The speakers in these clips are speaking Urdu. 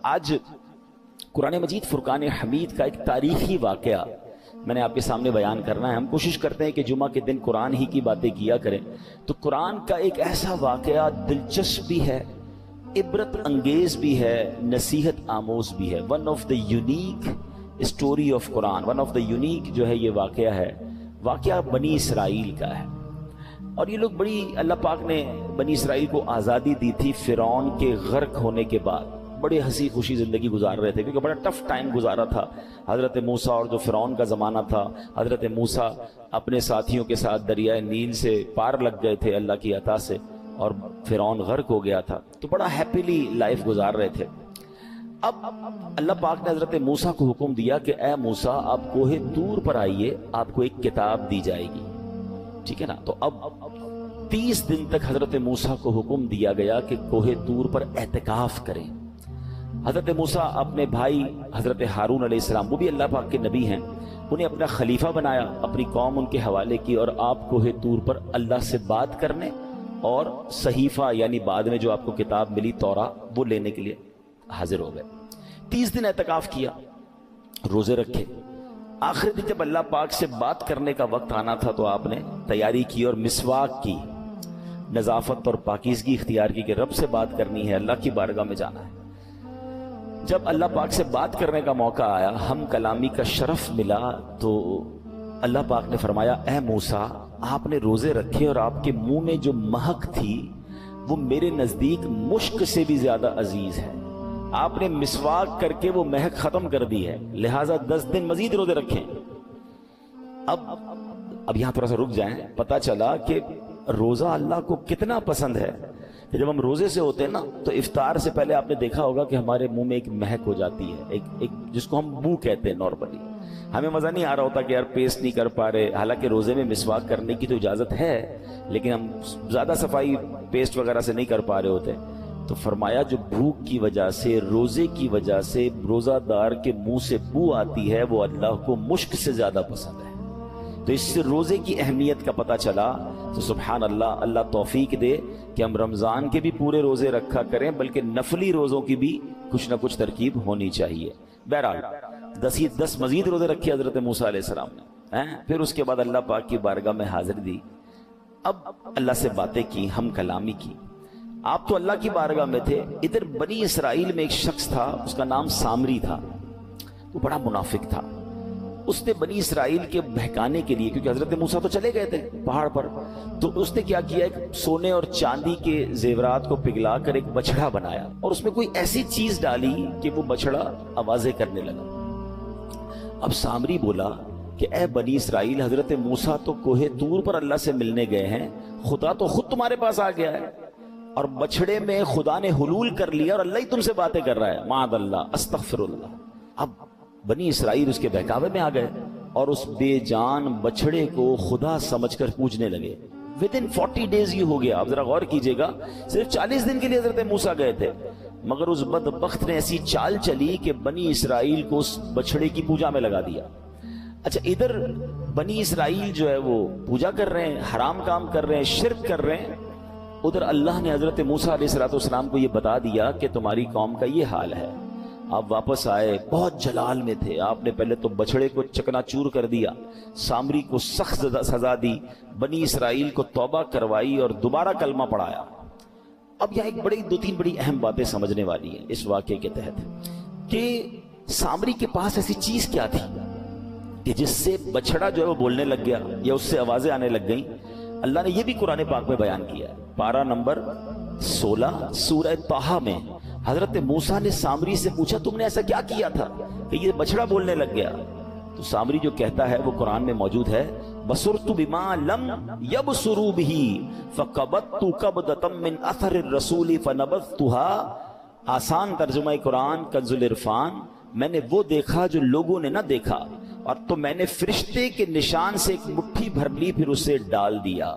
آج قرآن مجید فرقان حمید کا ایک تاریخی واقعہ میں نے آپ کے سامنے بیان کرنا ہے۔ ہم کوشش کرتے ہیں کہ جمعہ کے دن قرآن ہی کی باتیں کیا کریں، تو قرآن کا ایک ایسا واقعہ دلچسپ بھی ہے، عبرت انگیز بھی ہے، نصیحت آموز بھی ہے۔ One of the unique story of Quran, one of the unique جو ہے یہ واقعہ ہے، واقعہ بنی اسرائیل کا ہے۔ اور یہ لوگ بڑی، اللہ پاک نے بنی اسرائیل کو آزادی دی تھی فرعون کے غرق ہونے کے بعد، بڑے ہنسی خوشی زندگی گزار رہے تھے، کیونکہ بڑا ٹف ٹائم گزارا تھا حضرت موسیٰ اور جو فرعون کا زمانہ تھا۔ حضرت موسیٰ اپنے ساتھیوں کے ساتھ دریائے نیل سے پار لگ گئے تھے اللہ کی عطا سے، اور فرعون غرق ہو گیا تھا، تو بڑا ہیپیلی لائف گزار رہے تھے۔ اب اللہ پاک نے حضرت موسیٰ کو حکم دیا کہ اے موسیٰ آپ کوہ طور پر آئیے، آپ کو ایک کتاب دی جائے گی، ٹھیک ہے نا۔ تو اب 30 دن تک حضرت موسیٰ کو حکم دیا گیا کہ کوہ طور پر اعتکاف کریں۔ حضرت موسیٰ اپنے بھائی حضرت ہارون علیہ السلام، وہ بھی اللہ پاک کے نبی ہیں، انہیں اپنا خلیفہ بنایا، اپنی قوم ان کے حوالے کی، اور آپ کوہ طور پر اللہ سے بات کرنے اور صحیفہ یعنی بعد میں جو آپ کو کتاب ملی تورا وہ لینے کے لیے حاضر ہو گئے۔ 30 دن اعتکاف کیا، روزے رکھے۔ آخری دن جب اللہ پاک سے بات کرنے کا وقت آنا تھا تو آپ نے تیاری کی اور مسواک کی، نظافت اور پاکیزگی اختیار کی کہ رب سے بات کرنی ہے، اللہ کی بارگاہ میں جانا ہے۔ جب اللہ پاک سے بات کرنے کا موقع آیا، ہم کلامی کا شرف ملا، تو اللہ پاک نے فرمایا اے موسیٰ آپ نے روزے رکھے اور آپ کے منہ میں جو مہک تھی وہ میرے نزدیک مشک سے بھی زیادہ عزیز ہے، آپ نے مسواک کر کے وہ مہک ختم کر دی ہے، لہٰذا 10 دن مزید روزے رکھیں۔ اب یہاں تھوڑا سا رک جائیں، پتہ چلا کہ روزہ اللہ کو کتنا پسند ہے کہ جب ہم روزے سے ہوتے ہیں نا تو افطار سے پہلے آپ نے دیکھا ہوگا کہ ہمارے منہ میں ایک مہک ہو جاتی ہے، ایک جس کو ہم بو کہتے ہیں نارملی۔ ہمیں مزہ نہیں آ رہا ہوتا کہ یار پیسٹ نہیں کر پا رہے، حالانکہ روزے میں مسواک کرنے کی تو اجازت ہے، لیکن ہم زیادہ صفائی پیسٹ وغیرہ سے نہیں کر پا رہے ہوتے۔ تو فرمایا جو بھوک کی وجہ سے، روزے کی وجہ سے روزہ دار کے منہ سے بو آتی ہے وہ اللہ کو مشک سے زیادہ پسند ہے۔ تو اس سے روزے کی اہمیت کا پتہ چلا۔ تو سبحان اللہ، اللہ توفیق دے کہ ہم رمضان کے بھی پورے روزے رکھا کریں، بلکہ نفلی روزوں کی بھی کچھ نہ کچھ ترکیب ہونی چاہیے۔ بہرحال 10 مزید روزے رکھے حضرت موسیٰ علیہ السلام نے، پھر اس کے بعد اللہ پاک کی بارگاہ میں حاضر دی۔ اب اللہ سے باتیں کی، ہم کلامی کی۔ آپ تو اللہ کی بارگاہ میں تھے، ادھر بنی اسرائیل میں ایک شخص تھا، اس کا نام سامری تھا، وہ بڑا منافق تھا۔ اس نے بنی اسرائیل کے بہکانے کے لیے، کیونکہ حضرت موسیٰ تو چلے گئے تھے پہاڑ پر، تو اس نے کیا کیا، ایک سونے اور چاندی کے زیورات کو پگھلا کر ایک بچڑا بنایا، اور اس میں کوئی ایسی چیز ڈالی کہ وہ بچڑا آوازیں کرنے لگا۔ اب سامری بولا کہ اے بنی اسرائیل، حضرت موسیٰ تو کوہ طور پر اللہ سے ملنے گئے ہیں، خدا تو خود تمہارے پاس آ گیا ہے، اور بچڑے میں خدا نے حلول کر لیا اور اللہ ہی تم سے باتیں کر رہا ہے، معاذ اللہ، استغفر اللہ۔ اب بنی اسرائیل اس کے بہکاوے میں آ گئے اور اس بے جان بچڑے کو خدا سمجھ کر پوجنے لگے۔ within 40 days یہ ہو گیا۔ آپ ذرا غور کیجئے گا، صرف 40 دن کے لیے حضرت موسیٰ گئے تھے، مگر اس بدبخت نے ایسی چال چلی کہ بنی اسرائیل کو اس بچڑے کی پوجا میں لگا دیا۔ اچھا، ادھر بنی اسرائیل جو ہے وہ پوجا کر رہے ہیں، حرام کام کر رہے ہیں، شرک کر رہے ہیں، ادھر اللہ نے حضرت موسیٰ علیہ السلام کو یہ بتا دیا کہ تمہاری قوم کا یہ حال ہے۔ آپ واپس آئے، بہت جلال میں تھے، آپ نے پہلے تو بچڑے کو چکنا چور کر دیا، سامری کو سخت سزا دی، بنی اسرائیل کو توبہ کروائی اور دوبارہ کلمہ پڑھایا۔ اب یہاں ایک 2-3 بڑی اہم باتیں سمجھنے والی ہیں اس واقعے کے تحت، کہ سامری کے پاس ایسی چیز کیا تھی کہ جس سے بچڑا جو ہے وہ بولنے لگ گیا یا اس سے آوازیں آنے لگ گئیں۔ اللہ نے یہ بھی قرآن پاک میں بیان کیا ہے، پارہ نمبر 16 سورہ طٰہٰ میں حضرت موسیٰ نے سامری سے پوچھا تم نے ایسا کیا کیا تھا کہ یہ بچڑا بولنے لگ گیا؟ تو سامری جو کہتا ہے وہ قرآن میں موجود ہے، بصرت بما لم یبصروا به فقبضت قبضۃ من اثر الرسول فنبذتها۔ آسان ترجمہ قرآن کنز العرفان، میں نے وہ دیکھا جو لوگوں نے نہ دیکھا، اور تو میں نے فرشتے کے نشان سے ایک مٹھی بھر لی پھر اسے ڈال دیا۔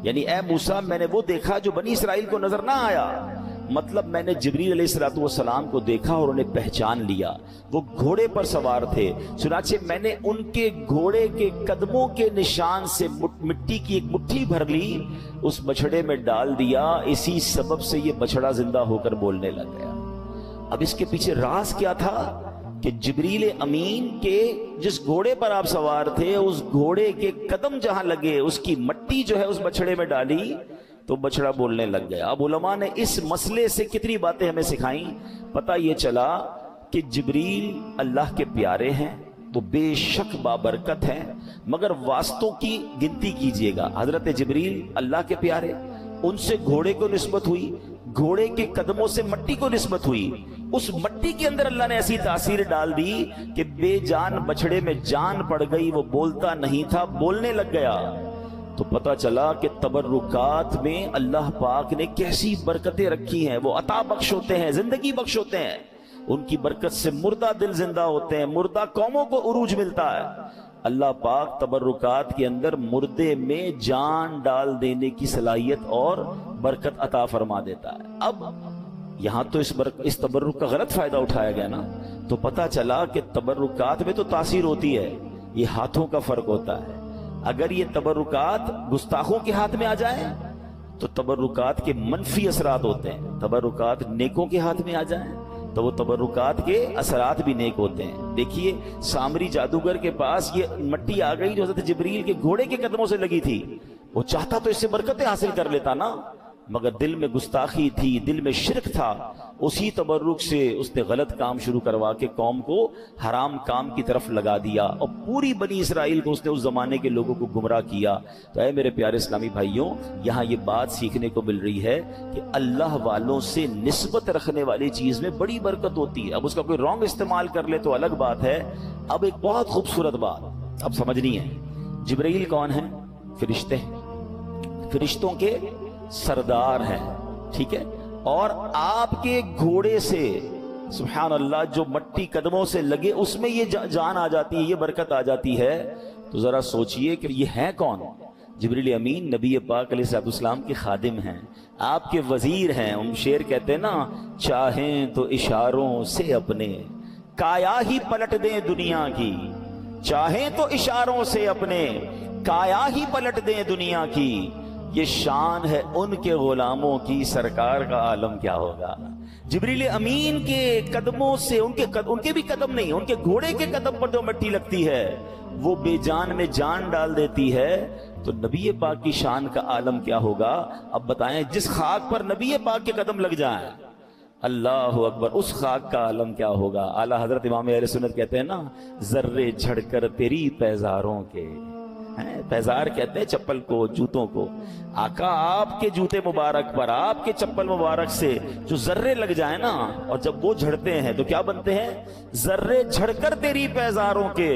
یعنی اے موسیٰ میں نے وہ دیکھا جو بنی اسرائیل کو نظر نہ آیا، مطلب میں نے جبریل علیہ السلام کو دیکھا اور انہیں پہچان لیا، وہ گھوڑے پر سوار تھے، چنانچہ میں نے ان کے گھوڑے کے قدموں کے نشان سے مٹی کی ایک مٹھی بھر لی، اس بچڑے میں ڈال دیا، اسی سبب سے یہ بچڑا زندہ ہو کر بولنے لگ گیا۔ اب اس کے پیچھے راز کیا تھا کہ جبریل امین کے جس گھوڑے پر آپ سوار تھے اس گھوڑے کے قدم جہاں لگے اس کی مٹی جو ہے اس بچڑے میں ڈالی تو بچڑا بولنے لگ گیا. اب علماء نے اس مسئلے سے کتنی باتیں ہمیں سکھائیں. پتہ یہ چلا کہ جبریل اللہ کے پیارے ہیں, وہ بے شک بابرکت ہیں, مگر واسطوں کی گنتی کیجئے گا. حضرت جبریل اللہ کے پیارے, ان سے گھوڑے کو نسبت ہوئی, گھوڑے کے قدموں سے مٹی کو نسبت ہوئی, اس مٹی کے اندر اللہ نے ایسی تاثیر ڈال دی کہ بے جان بچڑے میں جان پڑ گئی, وہ بولتا نہیں تھا, بولنے لگ گیا. تو پتہ چلا کہ تبرکات میں اللہ پاک نے کیسی برکتیں رکھی ہیں. وہ عطا بخش ہوتے ہیں, زندگی بخش ہوتے ہیں, ان کی برکت سے مردہ دل زندہ ہوتے ہیں, مردہ قوموں کو عروج ملتا ہے. اللہ پاک تبرکات کے اندر مردے میں جان ڈال دینے کی صلاحیت اور برکت عطا فرما دیتا ہے. اب یہاں تو اس تبرک کا غلط فائدہ اٹھایا گیا نا, تو پتہ چلا کہ تبرکات میں تو تاثیر ہوتی ہے, یہ ہاتھوں کا فرق ہوتا ہے. اگر یہ تبرکات گستاخوں کے ہاتھ میں آ جائیں تو تبرکات کے منفی اثرات ہوتے ہیں, تبرکات نیکوں کے ہاتھ میں آ جائیں تو وہ تبرکات کے اثرات بھی نیک ہوتے ہیں. دیکھیے سامری جادوگر کے پاس یہ مٹی آ گئی جو حضرت جبریل کے گھوڑے کے قدموں سے لگی تھی. وہ چاہتا تو اس سے برکتیں حاصل کر لیتا نا, مگر دل میں گستاخی تھی, دل میں شرک تھا. اسی تبرک سے اس نے غلط کام شروع کروا کے قوم کو حرام کام کی طرف لگا دیا, اور پوری بنی اسرائیل کو اس نے اس زمانے کے لوگوں کو گمراہ کیا. تو اے میرے پیارے اسلامی بھائیوں, یہاں یہ بات سیکھنے کو مل رہی ہے کہ اللہ والوں سے نسبت رکھنے والی چیز میں بڑی برکت ہوتی ہے. اب اس کا کوئی رانگ استعمال کر لے تو الگ بات ہے. اب ایک بہت خوبصورت بات اب سمجھنی ہے. جبرائیل کون ہیں؟ فرشتے ہیں, فرشتوں کے سردار ہیں, ٹھیک ہے. اور آپ کے گھوڑے سے سبحان اللہ جو مٹی قدموں سے لگے اس میں یہ جان آ جاتی ہے, یہ برکت آ جاتی ہے. تو ذرا سوچئے کہ یہ ہے کون؟ جبریل امین نبی پاک علیہ السلام کے خادم ہیں, آپ کے وزیر ہیں. ہم شعر کہتے ہیں نا, چاہیں تو اشاروں سے اپنے کایا ہی پلٹ دیں دنیا کی, چاہیں تو اشاروں سے اپنے کایا ہی پلٹ دیں دنیا کی. یہ شان ہے ان کے غلاموں کی, سرکار کا عالم کیا ہوگا. جبریل امین کے قدموں سے, ان کے بھی قدم نہیں, ان کے گھوڑے کے قدم پر جو مٹی لگتی ہے وہ بے جان میں جان ڈال دیتی ہے. تو نبی پاک کی شان کا عالم کیا ہوگا. اب بتائیں, جس خاک پر نبی پاک کے قدم لگ جائیں, اللہ اکبر, اس خاک کا عالم کیا ہوگا. اعلیٰ حضرت امام اہل سنت کہتے ہیں نا, ذرے جھڑ کر تیری پیزاروں کے, پیزار کہتے ہیں چپل کو, جوتوں کو. آقا آپ کے جوتے مبارک پر, آپ کے چپل مبارک سے جو ذرے لگ جائیں نا, اور جب وہ جھڑتے ہیں تو کیا بنتے ہیں؟ ذرے جھڑ کر تیری پیزاروں کے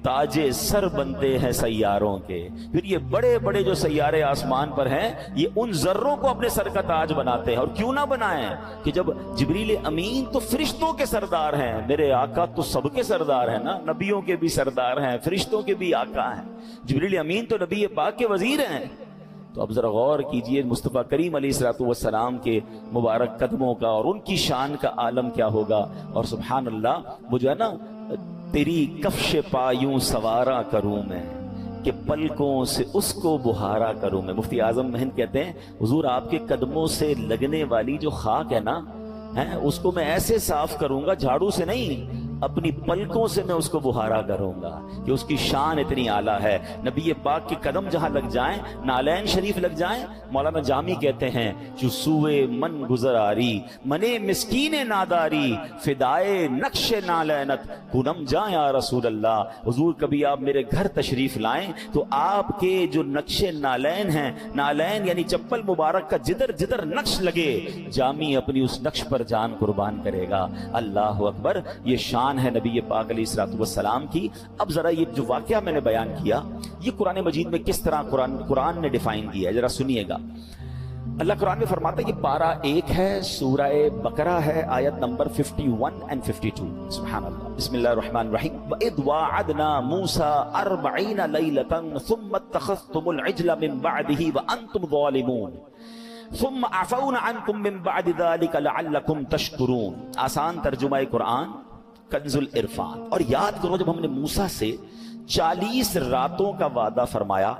تاجے سر بنتے ہیں سیاروں کے. پھر یہ بڑے بڑے جو سیارے آسمان پر ہیں یہ ان ذروں کو اپنے سر کا تاج بناتے ہیں. اور کیوں نہ بنائیں کہ جب جبریل امین تو فرشتوں کے سردار ہیں, میرے آقا تو سب کے سردار ہیں نا, نبیوں کے بھی سردار ہیں, فرشتوں کے بھی آقا ہیں. جبریل امین تو نبی پاک کے وزیر ہیں. تو اب ذرا غور کیجئے مصطفیٰ کریم علیہ السلام کے مبارک قدموں کا, اور ان کی شان کا عالم کیا ہوگا. اور سبحان اللہ, وہ جو ہے نا, تیری کفش پایوں سوارا کروں میں کہ پلکوں سے اس کو بہارا کروں میں. مفتی اعظم ہند کہتے ہیں, حضور آپ کے قدموں سے لگنے والی جو خاک ہے نا, اس کو میں ایسے صاف کروں گا, جھاڑو سے نہیں, اپنی پلکوں سے میں اس کو بہارا کروں گا کہ اس کی شان اتنی اعلیٰ ہے. نبی پاک کے قدم جہاں لگ جائیں, نالین شریف لگ جائیں, مولانا جامی کہتے ہیں, جو سوئے من گزر آری منے مسکین ناداری فدائے نقش نالینت کنم جائیں یا رسول اللہ. حضور کبھی آپ میرے گھر تشریف لائیں تو آپ کے جو نقش نالین ہیں, نالین یعنی چپل مبارک کا جدر جدر نقش لگے, جامی اپنی اس نقش پر جان قربان کرے گا. اللہ اکبر, یہ شان ہے نبی پاک علیہ السلام کی. اب ذرا یہ جو واقعہ میں نے بیان کیا, یہ قرآن مجید میں کس طرح قرآن نے ڈیفائن کیا ہے, ذرا سنیے گا. اللہ قرآن میں فرماتا ہے, یہ پارہ 1 ہے, سورہ بقرہ ہے, آیت نمبر 51 and 52. سبحان اللہ. بسم اللہ الرحمن الرحیم. وَإِذْ وَاعَدْنَا مُوسَىٰ 40 لَيْلَةً ثُمَّ اتَّخَذْتُمُ الْعِجْلَ مِن بَعْدِهِ وَأَنْتُمْ ظَالِمُونَ ثم عفونا عنكم من بعد ذلك لعلكم تشكرون. آسان ترجمہ قرآن کنز العرفان. اور یاد کرو جب ہم نے موسیٰ سے 40 راتوں کا وعدہ فرمایا,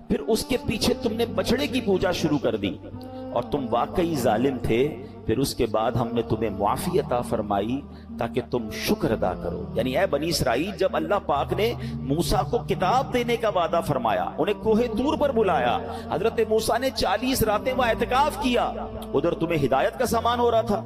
پھر اس کے پیچھے تم نے بچڑے کی پوجا شروع کر دی, اور تم واقعی ظالم تھے پھر اس کے بعد ہم نے تمہیں معافی عطا فرمائی تاکہ تم شکر ادا کرو. یعنی اے بنی اسرائیل، جب اللہ پاک نے موسیٰ کو کتاب دینے کا وعدہ فرمایا، انہیں کوہ طور پر بلایا، حضرت موسیٰ نے 40 راتیں وہاں اعتکاف کیا. ادھر تمہیں ہدایت کا سامان ہو رہا تھا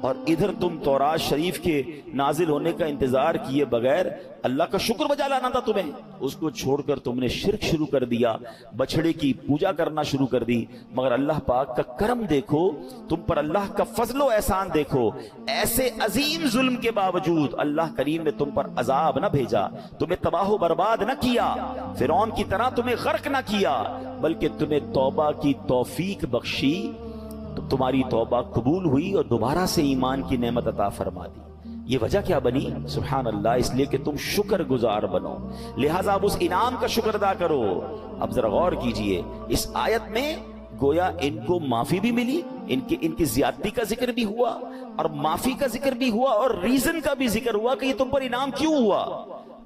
اور ادھر تم تورات شریف کے نازل ہونے کا انتظار کیے بغیر اللہ کا شکر بجا لانا تھا تمہیں. اس کو چھوڑ کر تم نے شرک شروع کر دیا، بچڑے کی پوجا کرنا شروع کر دی. مگر اللہ پاک کا کرم دیکھو، تم پر اللہ کا فضل و احسان دیکھو. ایسے عظیم ظلم کے باوجود اللہ کریم نے تم پر عذاب نہ بھیجا، تمہیں تباہ و برباد نہ کیا، فرعون کی طرح تمہیں غرق نہ کیا، بلکہ تمہیں توبہ کی توفیق بخشی. تو تمہاری توبہ قبول ہوئی اور دوبارہ سے ایمان کی نعمت عطا فرما دی. یہ وجہ کیا بنی؟ سبحان اللہ، اس لیے کہ تم شکر گزار بنو، لہٰذا اب اس انعام کا شکر ادا کرو. اب ذرا غور کیجئے، اس آیت میں گویا ان کو معافی بھی ملی، ان کی زیادتی کا ذکر بھی ہوا اور معافی کا ذکر بھی ہوا اور ریزن کا بھی ذکر ہوا کہ یہ تم پر انعام کیوں ہوا،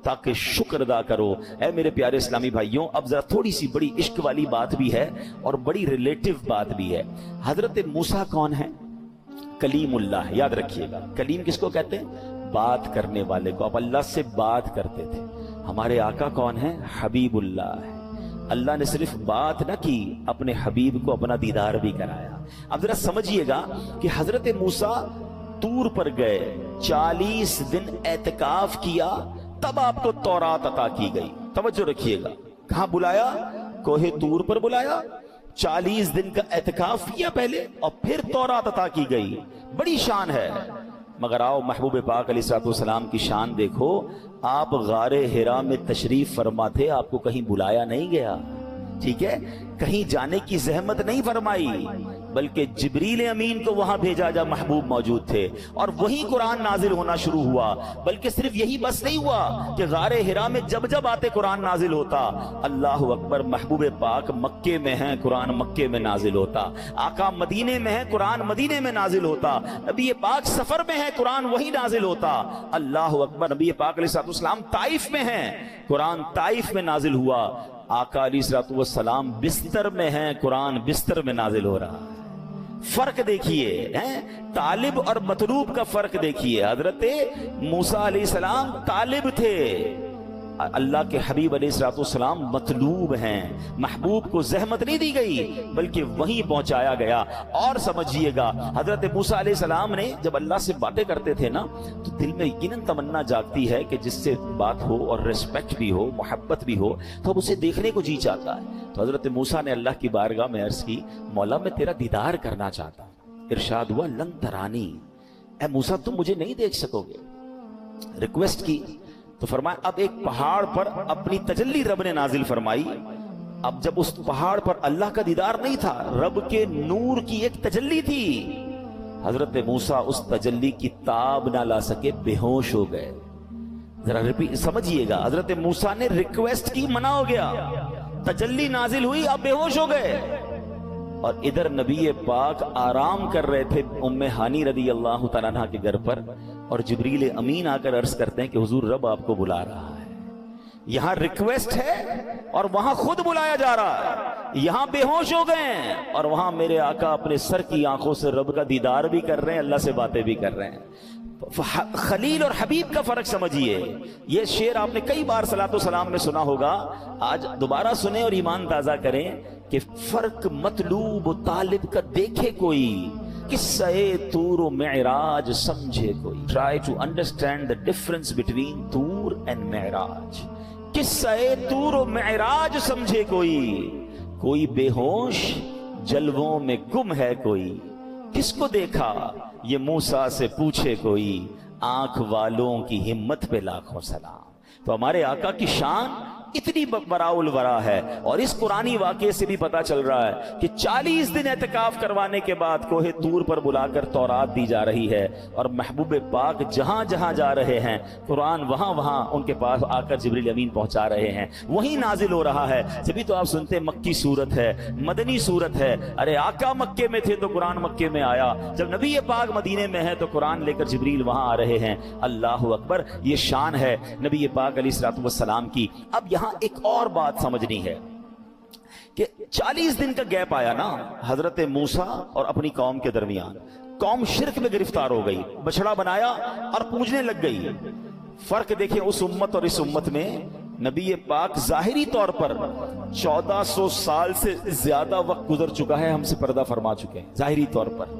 تاکہ شکر ادا کرو. اے میرے پیارے اسلامی بھائیوں، اب ذرا تھوڑی سی بڑی عشق والی بات بھی ہے اور بڑی ریلیٹو بات بھی ہے. حضرت موسیٰ کون ہے؟ کلیم اللہ. یاد رکھیے گا، کلیم کس کو کہتے ہیں؟ بات کرنے والے کو. آپ اللہ سے بات کرتے تھے. ہمارے آقا کون ہیں؟ حبیب اللہ ہے. اللہ نے صرف بات نہ کی، اپنے حبیب کو اپنا دیدار بھی کرایا. اب ذرا سمجھیے گا کہ حضرت موسیٰ طور پر گئے، 40 دن اعتکاف کیا، تب آپ کو تورات عطا کی گئی. توجہ رکھیے گا، کہاں بلایا؟ کوہ طور پر بلایا، 40 دن کا اعتکاف کیا پہلے اور پھر تورات عطا کی گئی. بڑی شان ہے. مگر آؤ محبوب پاک علیہ السلام کی شان دیکھو. آپ غار حرا میں تشریف فرما تھے، آپ کو کہیں بلایا نہیں گیا، ٹھیک ہے، کہیں جانے کی زحمت نہیں فرمائی، بلکہ جبریل امین کو وہاں بھیجا جب محبوب موجود تھے اور وہی قرآن نازل ہونا شروع ہوا. بلکہ صرف یہی بس نہیں ہوا کہ غار حرا میں جب جب آتے قرآن نازل ہوتا. اللہ اکبر، محبوب پاک مکے میں ہیں، قرآن مکے میں نازل ہوتا. آقا مدینے میں ہیں، قرآن مدینے میں نازل ہوتا. نبی پاک سفر میں ہیں، قرآن وہی نازل ہوتا. اللہ اکبر، نبی پاک علیہ السلام طائف میں ہیں، قرآن طائف میں نازل ہوا. آقا علیہ السلام بستر میں ہیں، قرآن بستر میں نازل ہو رہا. فرق دیکھیے، طالب اور مطلوب کا فرق دیکھیے. حضرت موسیٰ علیہ السلام طالب تھے، اللہ کے حبیب علیہ السلام مطلوب ہیں. محبوب کو زحمت نہیں دی گئی بلکہ وہیں پہنچایا گیا. اور سمجھیے گا، حضرت موسیٰ علیہ السلام نے جب اللہ سے باتیں کرتے تھے نا، تو دل میں یقیناً تمنا جاگتی ہے کہ جس سے بات ہو اور ریسپیکٹ بھی ہو، محبت بھی ہو، تو اب اسے دیکھنے کو جی چاہتا ہے. تو حضرت موسیٰ نے اللہ کی بارگاہ میں عرض کی، مولا میں تیرا دیدار کرنا چاہتا ہوں. ارشاد ہوا، لن ترانی، اے موسیٰ تم مجھے نہیں دیکھ سکو گے. ریکویسٹ کی تو فرمایا اب ایک پہاڑ پر اپنی تجلی رب نے نازل فرمائی. اب جب اس پہاڑ پر اللہ کا دیدار نہیں تھا، رب کے نور کی ایک تجلی تھی. حضرت موسیٰ اس تجلی کی تاب نہ لا سکے، بے ہوش ہو گئے. ذرا سمجھیے گا، حضرت موسیٰ نے ریکویسٹ کی، منع ہو گیا، تجلی نازل ہوئی، آپ بے ہوش ہو گئے. اور ادھر نبی پاک آرام کر رہے تھے ام ہانی رضی اللہ تعالیٰ عنہ کے گھر پر، اور جبریل امین آ کر عرض کرتے ہیں کہ حضور رب آپ کو بلا رہا ہے. یہاں ریکویسٹ ہے اور وہاں خود بلایا جا رہا ہے. یہاں بے ہوش ہو گئے ہیں اور وہاں میرے آقا اپنے سر کی آنکھوں سے رب کا دیدار بھی کر رہے ہیں، اللہ سے باتیں بھی کر رہے ہیں. خلیل اور حبیب کا فرق سمجھیے. یہ شعر آپ نے کئی بار صلاۃ و سلام میں سنا ہوگا، آج دوبارہ سنیں اور ایمان تازہ کریں کہ فرق مطلوب و طالب کا دیکھے کوئی، قصہ طور و معراج سمجھے کوئی. Try to understand the difference between طور and معراج. قصہ طور و معراج سمجھے کوئی بے ہوش جلووں میں گم ہے کوئی. کس کو دیکھا یہ موسیٰ سے پوچھے کوئی، آنکھ والوں کی ہمت پہ لاکھوں سلام. تو ہمارے آقا کی شان اتنی براء الورا ہے. اور اس قرآنی واقعے سے بھی پتا چل رہا ہے کہ 40 دن اعتکاف کروانے کے بعد کوہ طور پر بلا کر تورات دی جا رہی ہے، اور محبوب پاک جہاں جہاں جا رہے ہیں قرآن وہاں وہاں ان کے پاس آ کر جبریل امین پہنچا رہے ہیں، وہیں نازل ہو رہا ہے. جبھی تو آپ سنتے ہیں مکی صورت ہے، مدنی صورت ہے. ارے آقا مکے میں تھے تو قرآن مکے میں آیا، جب نبی پاک مدینے میں ہے تو قرآن لے کر جبریل وہاں آ رہے ہیں. اللہ اکبر، یہ شان ہے نبی پاک علیہ السلام کی. اب یہاں ایک اور بات سمجھنی ہے کہ 40 دن کا گیپ آیا نا حضرت موسیٰ اور اپنی قوم کے درمیان. قوم شرک میں گرفتار ہو گئی، بچڑا بنایا اور پوجنے لگ گئی۔ فرق دیکھیں اس امت اور اس امت میں، نبی پاک ظاہری طور پر 1400 سال سے زیادہ وقت گزر چکا ہے، ہم سے پردہ فرما چکے ہیں ظاہری طور پر،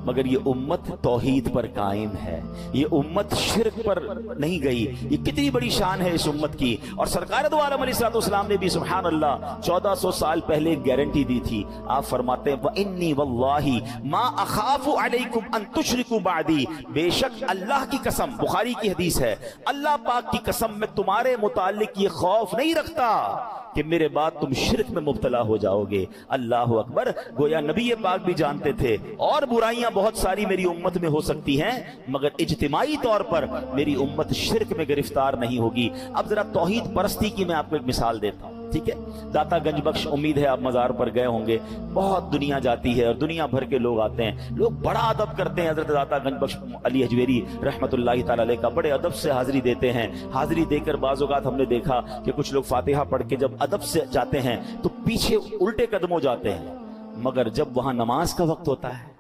مگر یہ امت توحید پر قائم ہے، یہ امت شرک پر نہیں گئی۔ یہ کتنی بڑی شان ہے اس امت کی۔ اور سرکار دو عالم علیہ الصلوۃ والسلام نے بھی سبحان اللہ 1400 سال پہلے ایک گارنٹی دی تھی۔ آپ فرماتے ہیں وَإِنِّي وَاللَّهِ مَا أَخَافُ عَلَيْكُمْ أَن تُشْرِكُوا بَعْدِي، بے شک اللہ کی قسم، بخاری کی حدیث ہے، اللہ پاک کی قسم میں تمہارے متعلق یہ خوف نہیں رکھتا کہ میرے بعد تم شرک میں مبتلا ہو جاؤ گے۔ اللہ اکبر، گویا نبی پاک بھی جانتے تھے اور برائیاں بہت ساری میری امت میں ہو سکتی ہیں، مگر اجتماعی طور پر میری امت شرک میں گرفتار نہیں ہوگی۔ اب ذرا توحید پرستی کی میں آپ کو ایک مثال دیتا ہوں، ٹھیک ہے؟ داتا گنج بخش، امید ہے آپ مزار پر گئے ہوں گے، بہت دنیا جاتی ہے اور دنیا بھر کے لوگ آتے ہیں، لوگ بڑا ادب کرتے ہیں حضرت داتا گنج بخش علی حجویری رحمت اللہ تعالی علیہ کا، بڑے ادب سے حاضری دیتے ہیں۔ حاضری دے کر بعض اوقات ہم نے دیکھا کہ کچھ لوگ فاتحہ پڑھ کے جب ادب سے جاتے ہیں تو پیچھے الٹے قدم ہو جاتے ہیں، مگر جب وہاں نماز کا وقت ہوتا ہے،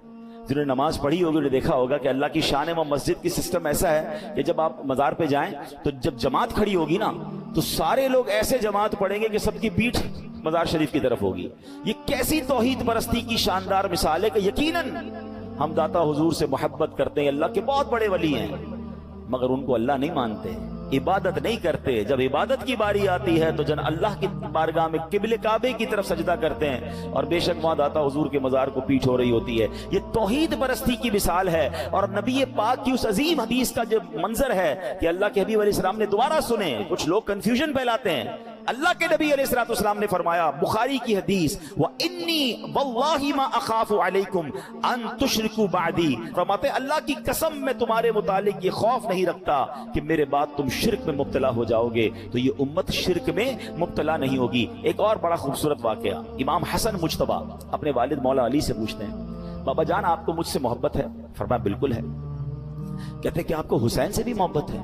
جنہوں نے نماز پڑھی ہوگی انہوں نے دیکھا ہوگا کہ اللہ کی شان و مسجد کی سسٹم ایسا ہے کہ جب آپ مزار پہ جائیں تو جب جماعت کھڑی ہوگی نا تو سارے لوگ ایسے جماعت پڑھیں گے کہ سب کی پیٹھ مزار شریف کی طرف ہوگی۔ یہ کیسی توحید پرستی کی شاندار مثال ہے کہ یقیناً ہم داتا حضور سے محبت کرتے ہیں، اللہ کے بہت بڑے ولی ہیں، مگر ان کو اللہ نہیں مانتے، عبادت نہیں کرتے۔ جب عبادت کی باری آتی ہے تو جن اللہ کی بارگاہ میں قبلے کعبے کی طرف سجدہ کرتے ہیں، اور بے شک وہاں داتا حضور کے مزار کو پیٹھ ہو رہی ہوتی ہے۔ یہ توحید پرستی کی مثال ہے۔ اور نبی پاک کی اس عظیم حدیث کا جو منظر ہے کہ اللہ کے حبیب علیہ السلام نے دوبارہ سنے، کچھ لوگ کنفیوژن پھیلاتے ہیں، اللہ کے نبی علیہ الصلوۃ والسلام نے فرمایا، بخاری کی حدیث، وَإِنِّي وَاللَّهِ مَا أَخَافُ عَلَيْكُمْ أَن تُشْرِكُوا بَعْدِي، فرماتے اللہ کی قسم میں تمہارے متعلق یہ خوف نہیں رکھتا کہ میرے بعد تم شرک میں مبتلا ہو جاؤ گے۔ تو یہ امت شرک میں مبتلا نہیں ہوگی۔ ایک اور بڑا خوبصورت واقعہ، امام حسن مجتبیٰ اپنے والد مولا علی سے پوچھتے ہیں، بابا جان آپ کو مجھ سے محبت ہے؟ فرمایا بالکل ہے۔ کہتے ہیں کہ آپ کو حسین سے بھی محبت ہے؟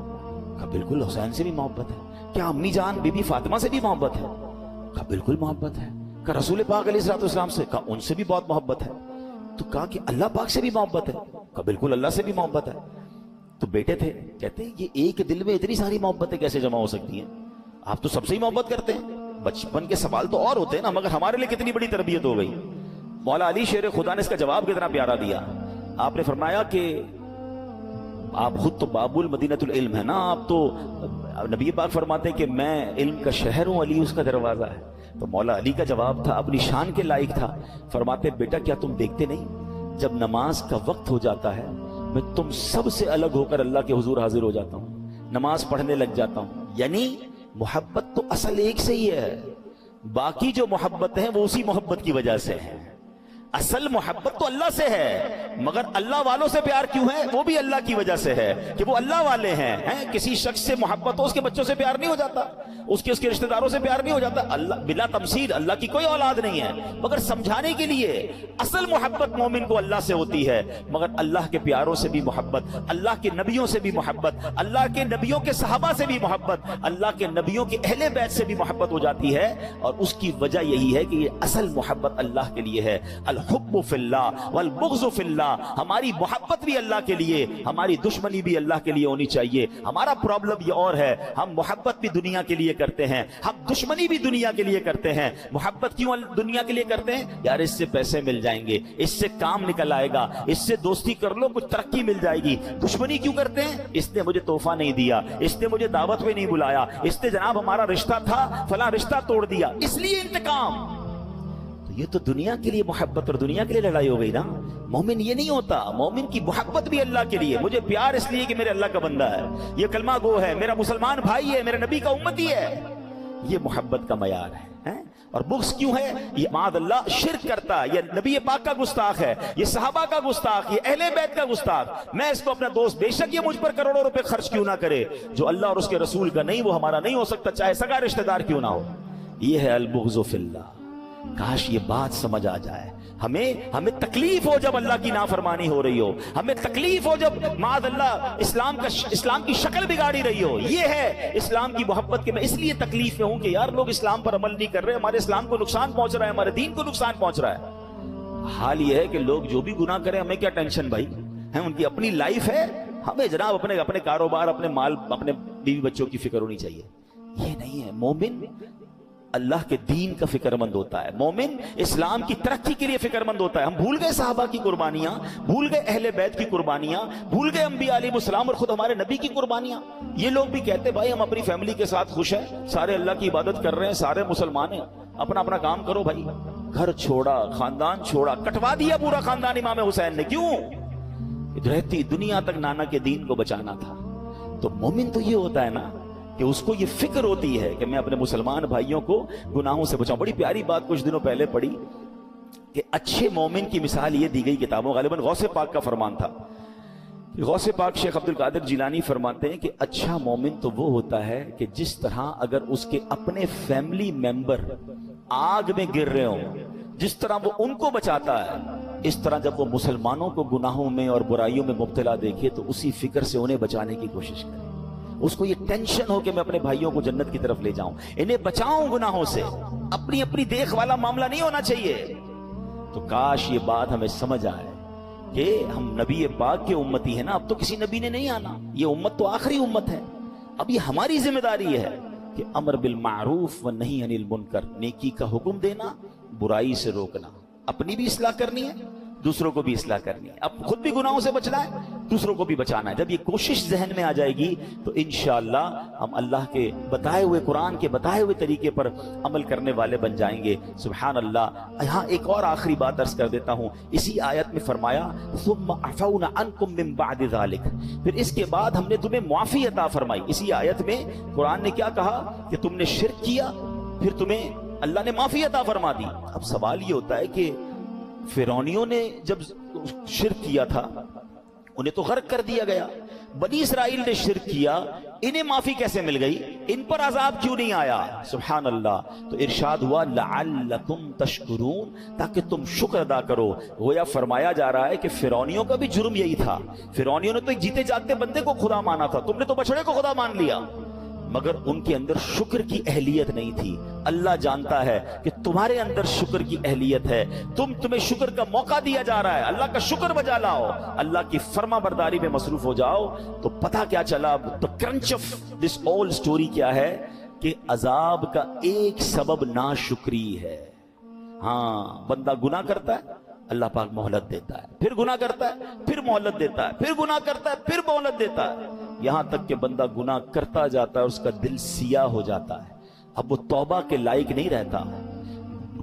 کہا بالکل حسین سے بھی محبت ہے۔ کیا امی جان بی بی فاطمہ سے بھی محبت ہے؟ کہا بالکل محبت ہے۔ کہا رسول پاک علیہ الصلوۃ والسلام سے؟ کہا ان سے بھی بہت محبت ہے۔ تو کہا کہ اللہ پاک سے بھی محبت ہے؟ کہا بالکل اللہ سے بھی محبت ہے۔ تو بیٹے تھے، کہتے ہیں یہ ایک دل میں اتنی ساری محبتیں کیسے جمع ہو سکتی ہیں؟ آپ تو سب سے ہی محبت کرتے ہیں۔ بچپن کے سوال تو اور ہوتے ہیں نا، مگر ہمارے لیے کتنی بڑی تربیت ہو گئی۔ مولا علی شیر خدا نے اس کا جواب کتنا پیارا دیا۔ آپ نے فرمایا کہ آپ خود تو باب المدینۃ العلم ہے نا، آپ تو نبی پاک فرماتے ہیں کہ میں علم کا شہر ہوں، علی اس کا دروازہ ہے۔ تو مولا علی کا جواب تھا، اپنی شان کے لائق تھا، فرماتے بیٹا کیا تم دیکھتے نہیں جب نماز کا وقت ہو جاتا ہے میں تم سب سے الگ ہو کر اللہ کے حضور حاضر ہو جاتا ہوں، نماز پڑھنے لگ جاتا ہوں۔ یعنی محبت تو اصل ایک سے ہی ہے، باقی جو محبت ہیں وہ اسی محبت کی وجہ سے ہیں۔ اصل محبت تو اللہ سے ہے، مگر اللہ والوں سے پیار کیوں ہے؟ وہ بھی اللہ کی وجہ سے ہے کہ وہ اللہ والے ہیں۔ کسی شخص سے محبت ہو، اس کے بچوں سے پیار نہیں ہو جاتا، اس کے رشتہ داروں سے پیار نہیں ہو جاتا۔ اللہ بلا تمثیل، اللہ کی کوئی اولاد نہیں ہے، مگر سمجھانے کے لیے اصل محبت مومن کو اللہ سے ہوتی ہے، مگر اللہ کے پیاروں سے بھی محبت، اللہ کے نبیوں سے بھی محبت، اللہ کے نبیوں کے صحابہ سے بھی محبت، اللہ کے نبیوں کے اہل بیت سے بھی محبت ہو جاتی ہے۔ اور اس کی وجہ یہی ہے کہ یہ اصل محبت اللہ کے لیے ہے۔ الحب فی اللہ والبغض فی اللہ، ہماری محبت بھی اللہ کے لیے، ہماری دشمنی بھی اللہ کے لیے ہونی چاہیے۔ ہمارا پرابلم یہ اور ہے، ہم محبت بھی دنیا کے لیے کرتے ہیں، ہم دشمنی بھی دنیا کے لیے کرتے ہیں۔ محبت کیوں دنیا کے لیے کرتے ہیں؟ یار اس سے پیسے مل جائیں گے، اس سے کام نکل آئے گا، اس سے دوستی کر لو کچھ ترقی مل جائے گی۔ دشمنی کیوں کرتے ہیں؟ اس نے مجھے تحفہ نہیں دیا، اس نے مجھے دعوت پہ نہیں بلایا، اس نے جناب ہمارا رشتہ تھا فلاں رشتہ توڑ دیا، اس لیے انتقام۔ یہ تو دنیا کے لیے محبت اور دنیا کے لیے لڑائی ہو گئی نا۔ مومن یہ نہیں ہوتا، مومن کی محبت بھی اللہ کے لیے، مجھے پیار اس لیے کہ میرے اللہ کا بندہ ہے، یہ کلمہ گو ہے، میرا مسلمان بھائی ہے، میرے نبی کا امتی ہے، یہ محبت کا معیار ہے۔ اور بغض کیوں ہے؟ یہ معاذ اللہ شرک کرتا ہے، یہ نبی پاک کا گستاخ ہے، یہ صحابہ کا گستاخ، یہ اہل بیت کا گستاخ، میں اس کو اپنا دوست، بے شک یہ مجھ پر کروڑوں روپے خرچ کیوں نہ کرے، جو اللہ اور اس کے رسول کا نہیں وہ ہمارا نہیں ہو سکتا، چاہے سگا رشتہ دار کیوں نہ ہو۔ یہ ہے البغض فی اللہ۔ کاش یہ بات سمجھ آ جائے، ہمیں تکلیف ہو جب اللہ کی نافرمانی ہو رہی ہو، ہمیں تکلیف ہو جب معاذ اللہ اسلام کی شکل بگاڑی رہی ہو۔ یہ ہے اسلام کی محبت کہ میں اس لیے تکلیف میں ہوں کہ یار لوگ اسلام پر عمل نہیں کر رہے، ہمارے اسلام کو نقصان پہنچ رہا ہے، ہمارے دین کو نقصان پہنچ رہا ہے۔ حال یہ ہے کہ لوگ جو بھی گناہ کریں ہمیں کیا ٹینشن بھائی، ہیں، ان کی اپنی لائف ہے. ہمیں جناب اپنے کاروبار، اپنے مال، اپنے بیوی بچوں کی فکر ہونی چاہیے. یہ نہیں ہے. مومن اللہ کے دین کا فکر مند ہوتا ہے، مومن اسلام کی ترقی کے لیے فکر مند ہوتا ہے. ہم بھول گئے صحابہ کی قربانیاں، بھول گئے اہل بیت کی قربانیاں، بھول گئے انبیاء علیہ السلام اور خود ہمارے نبی کی قربانیاں. یہ لوگ بھی کہتے بھائی ہم اپنی فیملی کے ساتھ خوش ہیں، سارے اللہ کی عبادت کر رہے ہیں، سارے مسلمان ہیں، اپنا اپنا کام کرو بھائی. گھر چھوڑا، خاندان چھوڑا، کٹوا دیا پورا خاندان امام حسین نے. کیوں؟ رہتی دنیا تک نانا کے دین کو بچانا تھا. تو مومن تو یہ ہوتا ہے نا کہ اس کو یہ فکر ہوتی ہے کہ میں اپنے مسلمان بھائیوں کو گناہوں سے بچاؤں. بڑی پیاری بات کچھ دنوں پہلے پڑھی کہ اچھے مومن کی مثال یہ دی گئی کتابوں، غالباً غوث پاک کا فرمان تھا. غوث پاک شیخ عبد القادر جیلانی فرماتے ہیں کہ اچھا مومن تو وہ ہوتا ہے کہ جس طرح اگر اس کے اپنے فیملی ممبر آگ میں گر رہے ہوں، جس طرح وہ ان کو بچاتا ہے، اس طرح جب وہ مسلمانوں کو گناہوں میں اور برائیوں میں مبتلا دیکھے تو اسی فکر سے انہیں بچانے کی کوشش کرے. اس کو یہ ٹینشن ہو کہ میں اپنے بھائیوں کو جنت کی طرف لے جاؤں، انہیں بچاؤں گناہوں سے. اپنی اپنی دیکھ والا معاملہ نہیں ہونا چاہیے. تو کاش یہ بات ہمیں سمجھ آئے کہ ہم نبی پاک کے امتی ہیں نا. اب تو کسی نبی نے نہیں آنا، یہ امت تو آخری امت ہے. اب یہ ہماری ذمہ داری ہے کہ امر بالمعروف و نہی عن المنکر، نیکی کا حکم دینا، برائی سے روکنا. اپنی بھی اصلاح کرنی ہے، دوسروں کو بھی اصلاح کرنی ہے. اب خود بھی گناہوں سے بچنا ہے، دوسروں کو بھی بچانا ہے. جب یہ کوشش ذہن میں آ جائے گی تو انشاءاللہ ہم اللہ کے بتائے ہوئے، قرآن کے بتائے ہوئے طریقے پر عمل کرنے والے بن جائیں گے. سبحان اللہ. یہاں ایک اور آخری بات عرض کر دیتا ہوں. اسی آیت میں فرمایا ثم عفونا عنکم من بعد ذلک، پھر اس کے بعد ہم نے تمہیں معافی عطا فرمائی. اسی آیت میں قرآن نے کیا کہا کہ تم نے شرک کیا، پھر تمہیں اللہ نے معافی عطا فرما دی. اب سوال یہ ہوتا ہے کہ فرعونیوں نے جب شرک کیا تھا انہیں تو غرق کر دیا گیا. بنی اسرائیل نے شرک کیا، انہیں معافی کیسے مل گئی؟ ان پر عذاب کیوں نہیں آیا؟ سبحان اللہ. تو ارشاد ہوا لعلکم تشکرون، تاکہ تم شکر ادا کرو. گویا فرمایا جا رہا ہے کہ فرعونیوں کا بھی جرم یہی تھا. فرعونیوں نے تو ایک جیتے جاگتے بندے کو خدا مانا تھا، تم نے تو بچڑے کو خدا مان لیا. مگر ان کے اندر شکر کی اہلیت نہیں تھی. اللہ جانتا ہے کہ تمہارے اندر شکر کی اہلیت ہے. تمہیں شکر کا موقع دیا جا رہا ہے. اللہ کا شکر بجا لاؤ، اللہ کی فرما برداری میں مصروف ہو جاؤ. تو پتہ کیا چلا؟ the crunch of this whole story کیا ہے کہ عذاب کا ایک سبب ناشکری ہے. ہاں، بندہ گناہ کرتا ہے، اللہ پاک مہلت دیتا ہے، پھر گناہ کرتا ہے، پھر مہلت دیتا ہے، پھر گناہ کرتا ہے، پھر مہلت دیتا ہے، یہاں تک کہ بندہ گناہ کرتا جاتا ہے، اس کا دل سیاہ ہو جاتا ہے. اب وہ توبہ کے لائق نہیں رہتا.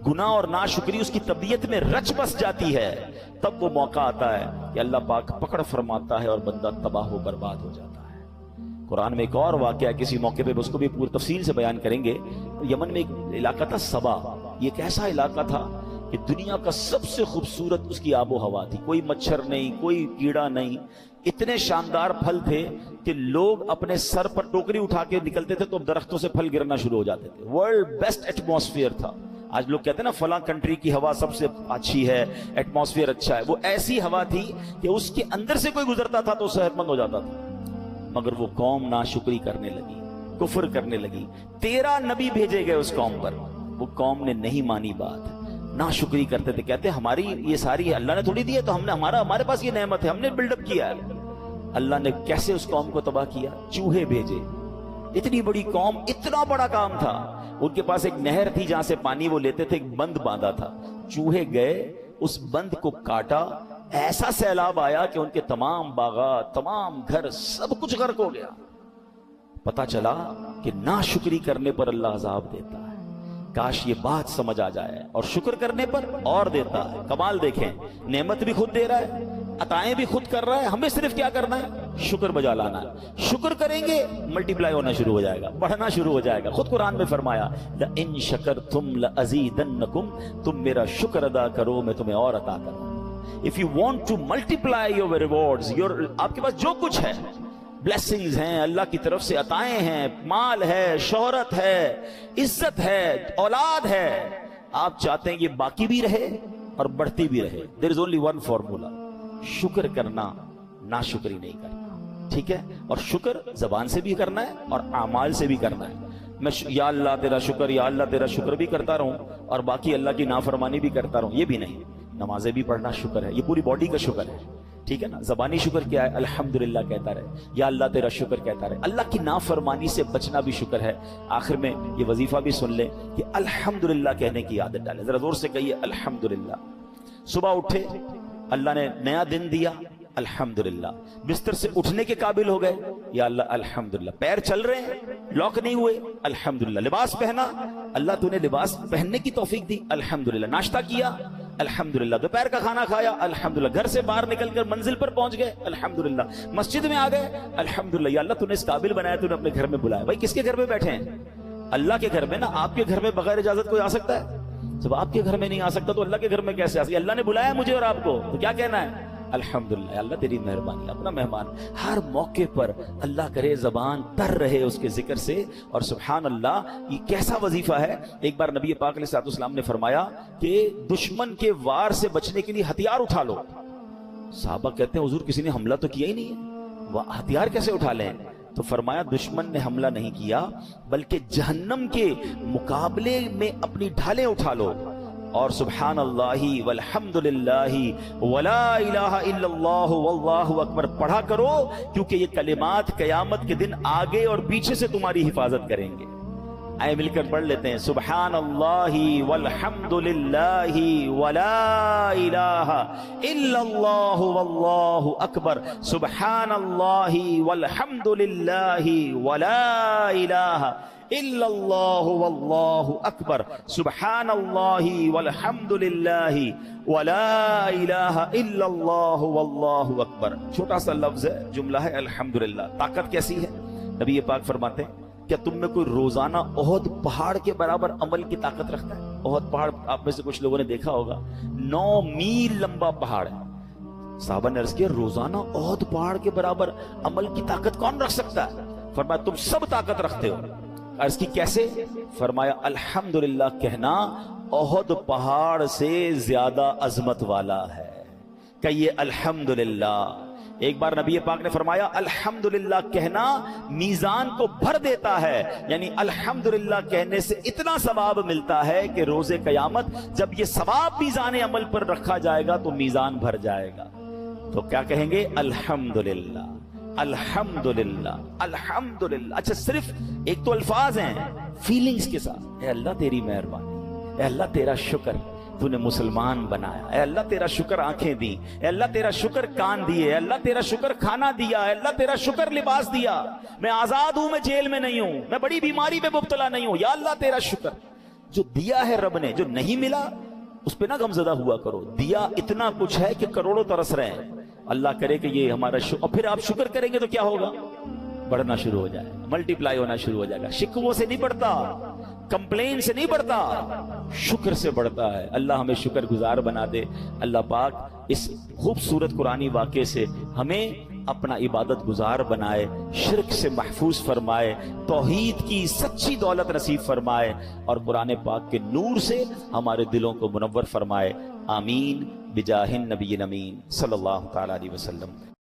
گناہ اور ناشکری اس کی طبیعت میں رچ بس جاتی ہے. تب وہ موقع آتا ہے کہ اللہ پاک پکڑ فرماتا ہے اور بندہ تباہ و برباد ہو جاتا ہے. قرآن میں ایک اور واقعہ کسی موقع پہ اس کو بھی پوری تفصیل سے بیان کریں گے. یمن میں ایک علاقہ تھا سبا. یہ ایک ایسا علاقہ تھا کہ دنیا کا سب سے خوبصورت اس کی آب و ہوا تھی. کوئی مچھر نہیں، کوئی کیڑا نہیں. اتنے شاندار پھل تھے کہ لوگ اپنے سر پر ٹوکری اٹھا کے نکلتے تھے تو درختوں سے پھل گرنا شروع ہو جاتے تھے. ورلڈ بیسٹ ایٹماسفیئر تھا. آج لوگ کہتے ہیں نا فلاں کنٹری کی ہوا سب سے اچھی ہے، ایٹماسفیئر اچھا ہے. وہ ایسی ہوا تھی کہ اس کے اندر سے کوئی گزرتا تھا تو صحت مند ہو جاتا تھا. مگر وہ قوم ناشکری کرنے لگی، کفر کرنے لگی. 13 نبی بھیجے گئے اس قوم پر. وہ قوم نے نہیں مانی بات، ناشکری کرتے تھے. کہتے ہماری یہ ساری اللہ نے تھوڑی دی ہے، تو ہم نے ہمارے پاس یہ نعمت ہے، ہم نے بلڈ اپ کیا ہے. اللہ نے کیسے اس قوم کو تباہ کیا؟ چوہے بھیجے. اتنی بڑی قوم، اتنا بڑا کام تھا. ان کے پاس ایک نہر تھی جہاں سے پانی وہ لیتے تھے، ایک بند باندھا تھا. چوہے گئے، اس بند کو کاٹا، ایسا سیلاب آیا کہ ان کے تمام باغات، تمام گھر، سب کچھ غرق ہو گیا. پتا چلا کہ ناشکری کرنے پر اللہ عذاب دیتا ہے. کاش یہ بات سمجھ آ جائے. اور شکر کرنے پر اور دیتا ہے. کمال دیکھیں، نعمت بھی خود دے رہا ہے، عطائیں بھی خود کر رہا ہے. ہمیں صرف کیا کرنا ہے؟ شکر بجا لانا ہے. شکر کریں گے ملٹی پلائی ہونا شروع ہو جائے گا، بڑھنا شروع ہو جائے گا. خود قرآن میں فرمایا لَإِن شَكَرْتُمْ لَأَزِيدَنَّكُمْ، تم میرا شکر ادا کرو میں تمہیں اور عطا کروں. If you want to multiply your rewards، آپ کے پاس جو کچھ ہے، بلیسنگز ہیں، اللہ کی طرف سے عطائیں ہیں، مال ہے، شہرت ہے، عزت ہے، اولاد ہے، آپ چاہتے ہیں یہ باقی بھی رہے اور بڑھتی بھی رہے. there is only one formula، شکر کرنا، ناشکری نہیں کرنا. ٹھیک ہے؟ اور شکر زبان سے بھی کرنا ہے اور اعمال سے بھی کرنا ہے. میں یا اللہ تیرا شکر، یا اللہ تیرا شکر بھی کرتا رہوں اور باقی اللہ کی نافرمانی بھی کرتا رہوں، یہ بھی نہیں. نمازیں بھی پڑھنا شکر ہے، یہ پوری باڈی کا شکر ہے. ٹھیک ہے نا, زبانی شکر کیا ہے؟ الحمدللہ کہتا رہے, یا اللہ تیرا شکر کہتا رہے. اللہ کی نافرمانی سے بچنا بھی شکر ہے. آخر میں یہ وظیفہ بھی سن لیں کہ الحمدللہ کہنے کی عادت ڈالیں. ذرا زور سے کہیے الحمدللہ. صبح اٹھے, اللہ نے نیا دن دیا, الحمدللہ. بستر سے اٹھنے کے قابل ہو گئے, یا اللہ الحمدللہ. پیر چل رہے ہیں, لاک نہیں ہوئے, الحمدللہ. لباس پہنا, اللہ تو نے لباس پہننے کی توفیق دی, الحمدللہ. ناشتہ کیا, الحمدللہ. دوپہر کا کھانا کھایا, الحمدللہ. گھر سے باہر نکل کر منزل پر پہنچ گئے, الحمدللہ. مسجد میں آ گئے, الحمدللہ. یا اللہ تو نے اس قابل بنایا, تو نے اپنے گھر میں بلایا. بھائی کس کے گھر میں بیٹھے ہیں؟ اللہ کے گھر میں نا. آپ کے گھر میں بغیر اجازت کوئی آ سکتا ہے؟ جب آپ کے گھر میں نہیں آ سکتا تو اللہ کے گھر میں کیسے آ سکتا؟ اللہ نے بلایا مجھے اور آپ کو, تو کیا کہنا ہے؟ الحمدللہ. اللہ تیری مہربانی. اپنا مہمان ہر موقع پر اللہ کرے زبان تر رہے اس کے ذکر سے. اور سبحان اللہ, یہ کیسا وظیفہ ہے. ایک بار نبی پاک علیہ الصلوۃ والسلام نے فرمایا کہ دشمن کے وار سے بچنے کے لیے ہتھیار اٹھا لو. صحابہ کہتے ہیں حضور کسی نے حملہ تو کیا ہی نہیں ہے, وہ ہتھیار کیسے اٹھا لیں؟ تو فرمایا دشمن نے حملہ نہیں کیا, بلکہ جہنم کے مقابلے میں اپنی ڈھالیں اٹھا لو. اور سبحان اللہ والحمدللہ ولا الہ الا اللہ واللہ اکبر پڑھا کرو, کیونکہ یہ کلمات قیامت کے دن آگے اور پیچھے سے تمہاری حفاظت کریں گے. آئے مل کر پڑھ لیتے ہیں, سبحان اللہ والحمدللہ ولا الہ الا اللہ واللہ اکبر. سبحان اللہ والحمدللہ ولا الہ الا اللہ واللہ اکبر. سبحان اللہ والحمدللہ ولا الہ الا اللہ واللہ اکبر. چھوٹا سا لفظ ہے, جملہ ہے الحمدللہ. طاقت کیسی ہے؟ نبی پاک فرماتے ہیں کیا تم میں کوئی روزانہ احد پہاڑ کے برابر عمل کی طاقت رکھتا ہے؟ احد پہاڑ آپ میں سے کچھ لوگوں نے دیکھا ہوگا, 9 میل لمبا پہاڑ ہے. صحابہ نے عرض کیا روزانہ احد پہاڑ کے برابر عمل کی طاقت کون رکھ سکتا ہے؟ فرمایا تم سب طاقت رکھتے ہو. عرض کی کیسے؟ فرمایا الحمدللہ کہنا احد پہاڑ سے زیادہ عظمت والا ہے. کہیے الحمدللہ. ایک بار نبی پاک نے فرمایا الحمدللہ کہنا میزان کو بھر دیتا ہے. یعنی الحمدللہ کہنے سے اتنا ثواب ملتا ہے کہ روز قیامت جب یہ ثواب میزان عمل پر رکھا جائے گا تو میزان بھر جائے گا. تو کیا کہیں گے؟ الحمدللہ الحمدللہ الحمدللہ. اچھا صرف ایک تو الفاظ ہیں, فیلنگز کے ساتھ. اے اللہ تیری مہربانی, اے اللہ تیرا شکر تو نے مسلمان بنایا, اے اللہ تیرا شکر آنکھیں دی, اے اللہ تیرا شکر کان دیے, اے اللہ تیرا شکر کھانا دیا, اے اللہ تیرا شکر لباس دیا, میں آزاد ہوں, میں جیل میں نہیں ہوں, میں بڑی بیماری میں مبتلا نہیں ہوں, یا اللہ تیرا شکر. جو دیا ہے رب نے, جو نہیں ملا اس پہ نہ غمزدہ ہوا کرو. دیا اتنا کچھ ہے کہ کروڑوں ترس رہے ہیں. اللہ کرے کہ یہ ہمارا شکر, اور پھر آپ شکر کریں گے تو کیا ہوگا؟ بڑھنا شروع ہو جائے گا, ملٹیپلائی ہونا شروع ہو جائے گا. شکووں سے نہیں بڑھتا, کمپلین سے نہیں بڑھتا, شکر سے بڑھتا ہے. اللہ ہمیں شکر گزار بنا دے. اللہ پاک اس خوبصورت قرآنی واقعے سے ہمیں اپنا عبادت گزار بنائے, شرک سے محفوظ فرمائے, توحید کی سچی دولت نصیب فرمائے, اور قرآن پاک کے نور سے ہمارے دلوں کو منور فرمائے. آمین بجاہ النبی الامین صلی اللہ تعالی علیہ وسلم.